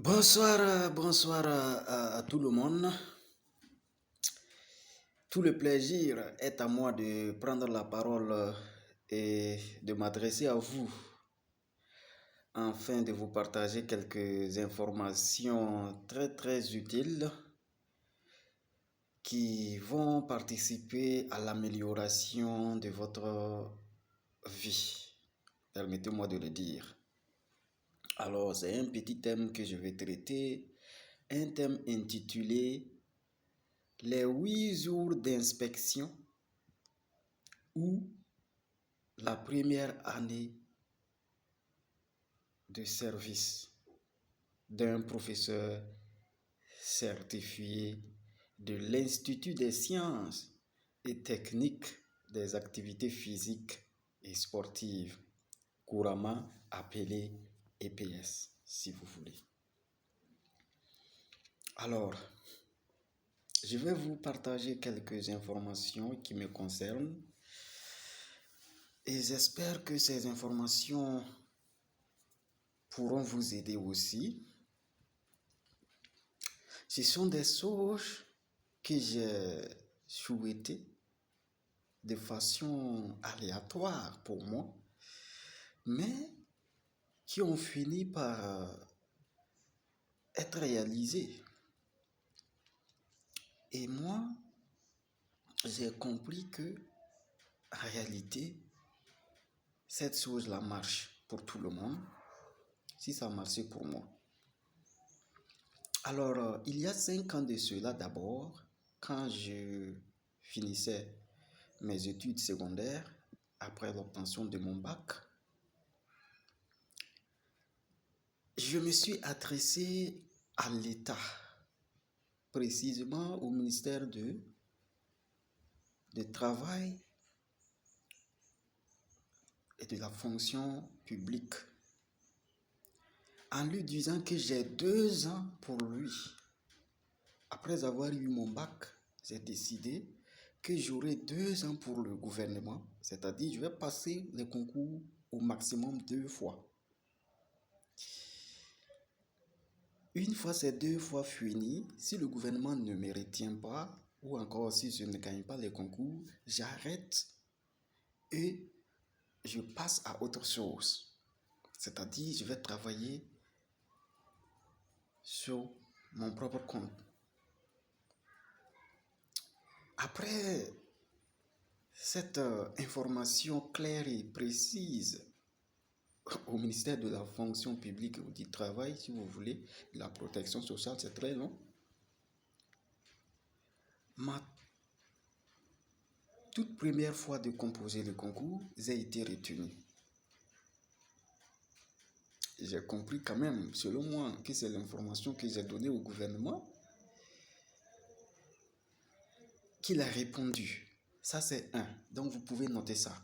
Bonsoir à tout le monde. Tout le plaisir est à moi de prendre la parole et de m'adresser à vous afin de vous partager quelques informations très utiles qui vont participer à l'amélioration de votre vie. Permettez-moi de le dire. Alors, c'est un petit thème que je vais traiter, un thème intitulé les 8 jours d'inspection ou la première année de service d'un professeur certifié de l'Institut des sciences et techniques des activités physiques et sportives, couramment appelé EPS, si vous voulez. Alors, je vais vous partager quelques informations qui me concernent et j'espère que ces informations pourront vous aider aussi. Ce sont des choses que j'ai souhaitées de façon aléatoire pour moi, mais qui ont fini par être réalisées. Et moi, j'ai compris que, en réalité, cette chose-là marche pour tout le monde, si ça marchait pour moi. Alors, il y a 5 ans de cela d'abord, quand je finissais mes études secondaires, après l'obtention de mon bac, je me suis adressé à l'État, précisément au ministère de Travail et de la fonction publique, en lui disant que j'ai 2 ans pour lui. Après avoir eu mon bac, j'ai décidé que j'aurai 2 ans pour le gouvernement, c'est-à-dire je vais passer les concours au maximum 2 fois. Une fois ces 2 fois finis, si le gouvernement ne me retient pas, ou encore si je ne gagne pas les concours, j'arrête et je passe à autre chose. C'est-à-dire, je vais travailler sur mon propre compte. Après cette information claire et précise au ministère de la fonction publique ou du travail, si vous voulez, la protection sociale, c'est très long. Ma toute première fois de composer le concours, j'ai été retenu. J'ai compris quand même, selon moi, que c'est l'information que j'ai donnée au gouvernement qu'il a répondu. Ça, c'est un. Donc, vous pouvez noter ça.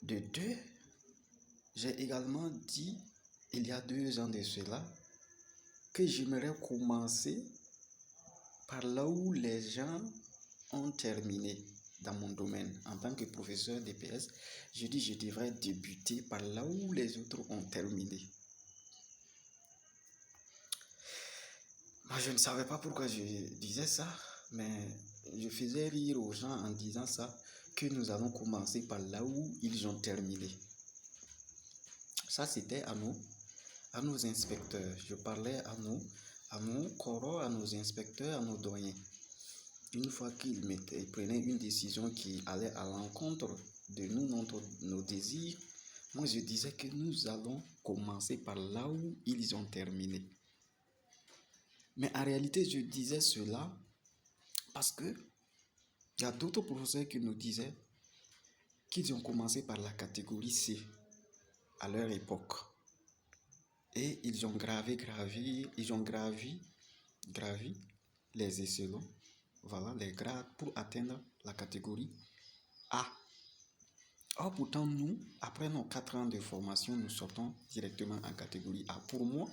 De deux, j'ai également dit, il y a 2 ans de cela, que j'aimerais commencer par là où les gens ont terminé dans mon domaine. En tant que professeur d'EPS, je dis je devrais débuter par là où les autres ont terminé. Moi, je ne savais pas pourquoi je disais ça, mais je faisais rire aux gens en disant ça, que nous allons commencer par là où ils ont terminé. Ça, c'était à nos inspecteurs. Je parlais à nos corps, à nos inspecteurs, à nos doyens. Une fois qu'ils prenaient une décision qui allait à l'encontre de nos désirs, moi je disais que nous allons commencer par là où ils ont terminé. Mais en réalité, je disais cela parce que il y a d'autres professeurs qui nous disaient qu'ils ont commencé par la catégorie C à leur époque. Et ils ont gravi les échelons, voilà, les grades pour atteindre la catégorie A. Or, pourtant, nous, après nos 4 ans de formation, nous sortons directement en catégorie A. Pour moi,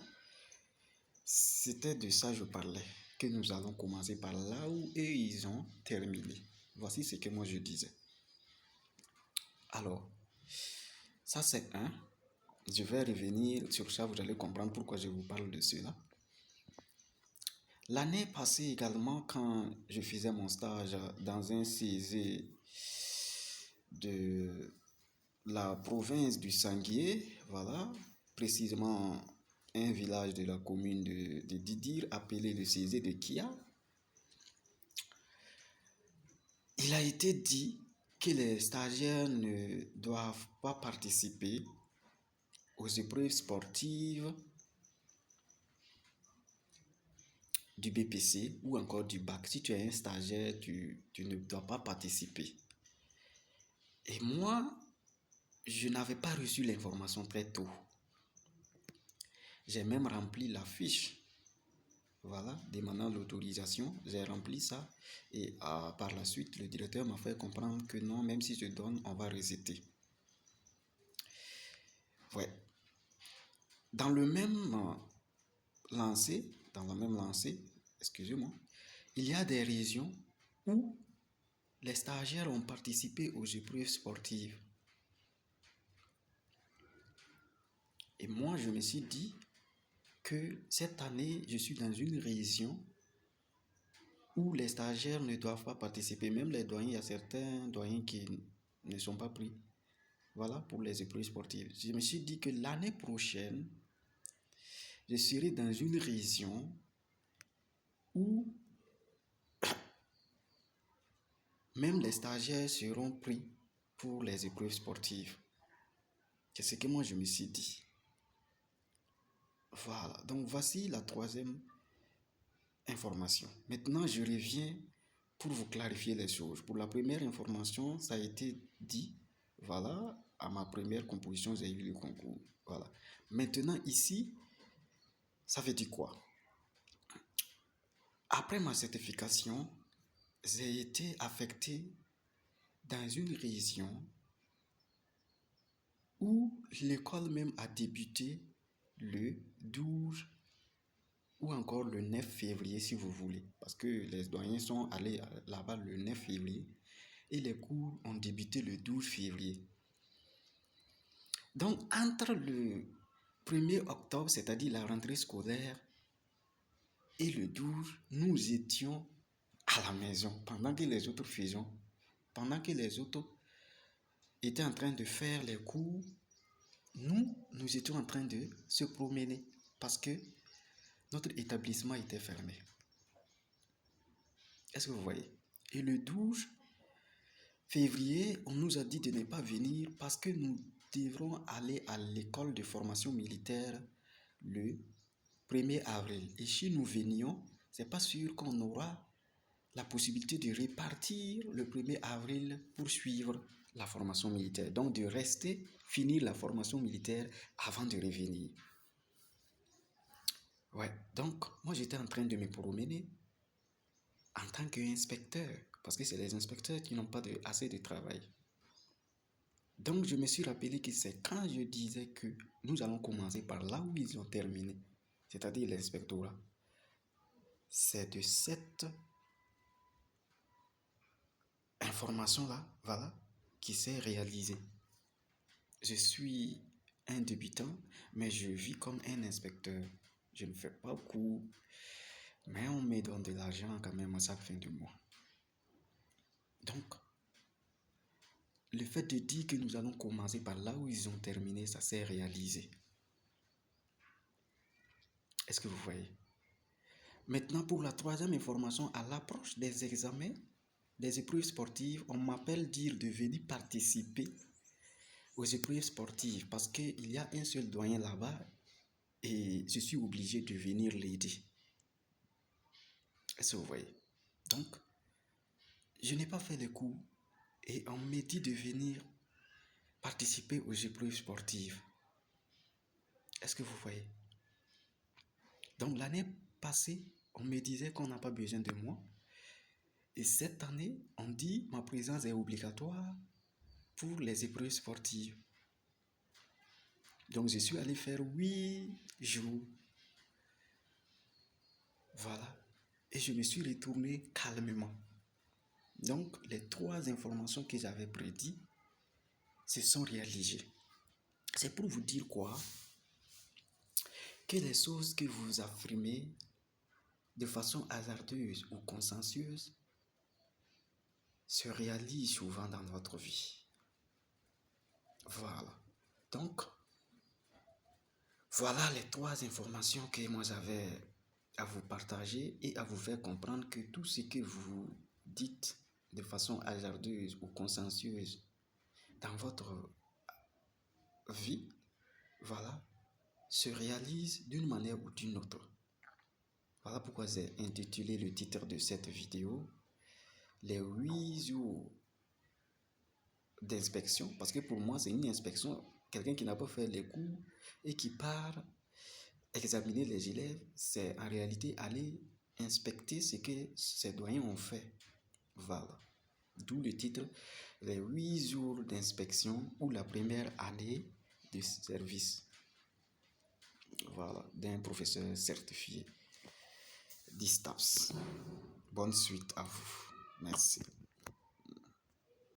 c'était de ça que je parlais, que nous allons commencer par là où eux, ils ont terminé. Voici ce que moi je disais. Alors, ça c'est un. Je vais revenir sur ça, vous allez comprendre pourquoi je vous parle de cela. L'année passée également, quand je faisais mon stage dans un CESE de la province du Sanguier, voilà, précisément un village de la commune de Didir appelé le CESE de Kia, il a été dit que les stagiaires ne doivent pas participer aux épreuves sportives du BPC ou encore du bac. Si tu es un stagiaire, tu ne dois pas participer. Et moi, je n'avais pas reçu l'information très tôt. J'ai même rempli la fiche, voilà, demandant l'autorisation. J'ai rempli ça et par la suite, le directeur m'a fait comprendre que non, même si je donne, on va rejeter. Ouais. Dans le même lancé, excusez-moi, il y a des régions où les stagiaires ont participé aux épreuves sportives. Et moi, je me suis dit que cette année, je suis dans une région où les stagiaires ne doivent pas participer. Même les doyens, il y a certains doyens qui ne sont pas pris. Voilà pour les épreuves sportives. Je me suis dit que l'année prochaine, je serai dans une région où même les stagiaires seront pris pour les épreuves sportives. C'est ce que moi je me suis dit. Voilà, donc voici la troisième information. Maintenant, je reviens pour vous clarifier les choses. Pour la première information, ça a été dit, voilà, à ma première composition, j'ai eu le concours. Voilà. Maintenant, ici, ça veut dire quoi? Après ma certification, j'ai été affecté dans une région où l'école même a débuté le 12 ou encore le 9 février si vous voulez. Parce que les doyens sont allés là-bas le 9 février et les cours ont débuté le 12 février. Donc entre le 1er octobre, c'est-à-dire la rentrée scolaire, et le 12, nous étions à la maison pendant que les autres faisaient, pendant que les autres étaient en train de faire les cours, nous étions en train de se promener parce que notre établissement était fermé. Est-ce que vous voyez? Et le 12 février, on nous a dit de ne pas venir parce que nous devrons aller à l'école de formation militaire le 1er avril. Et si nous venions, c'est pas sûr qu'on aura la possibilité de repartir le 1er avril pour suivre la formation militaire. Donc de rester, finir la formation militaire avant de revenir. Ouais, donc moi j'étais en train de me promener en tant qu'inspecteur, parce que c'est les inspecteurs qui n'ont pas assez de travail. Donc je me suis rappelé que c'est quand je disais que nous allons commencer par là où ils ont terminé, c'est-à-dire l'inspectorat. C'est de cette information-là, voilà, qui s'est réalisée. Je suis un débutant, mais je vis comme un inspecteur. Je ne fais pas beaucoup, mais on me donne de l'argent quand même à chaque fin du mois. Donc, le fait de dire que nous allons commencer par là où ils ont terminé, ça s'est réalisé. Est-ce que vous voyez? Maintenant, pour la troisième information, à l'approche des examens, des épreuves sportives, on m'appelle dire de venir participer aux épreuves sportives parce qu'il y a un seul doyen là-bas et je suis obligé de venir l'aider. Est-ce que vous voyez? Donc, je n'ai pas fait les cours et on m'a dit de venir participer aux épreuves sportives. Est-ce que vous voyez? Donc, l'année passée, on me disait qu'on n'a pas besoin de moi. Et cette année, on dit ma présence est obligatoire pour les épreuves sportives. Donc, je suis allé faire 8 jours. Voilà. Et je me suis retourné calmement. Donc, les 3 informations que j'avais prédites se sont réalisées. C'est pour vous dire quoi? Que les choses que vous affirmez de façon hasardeuse ou consciencieuse se réalisent souvent dans votre vie. Voilà. Donc, voilà les 3 informations que moi j'avais à vous partager et à vous faire comprendre que tout ce que vous dites de façon hasardeuse ou consciencieuse dans votre vie, voilà, se réalise d'une manière ou d'une autre. Voilà pourquoi j'ai intitulé le titre de cette vidéo les 8 jours d'inspection, parce que pour moi c'est une inspection. Quelqu'un qui n'a pas fait les cours et qui part examiner les élèves, c'est en réalité aller inspecter ce que ces doyens ont fait. Voilà. D'où le titre les 8 jours d'inspection ou la première année de service. Voilà, d'un professeur certifié d'ISTAPS. Bonne suite à vous. Merci.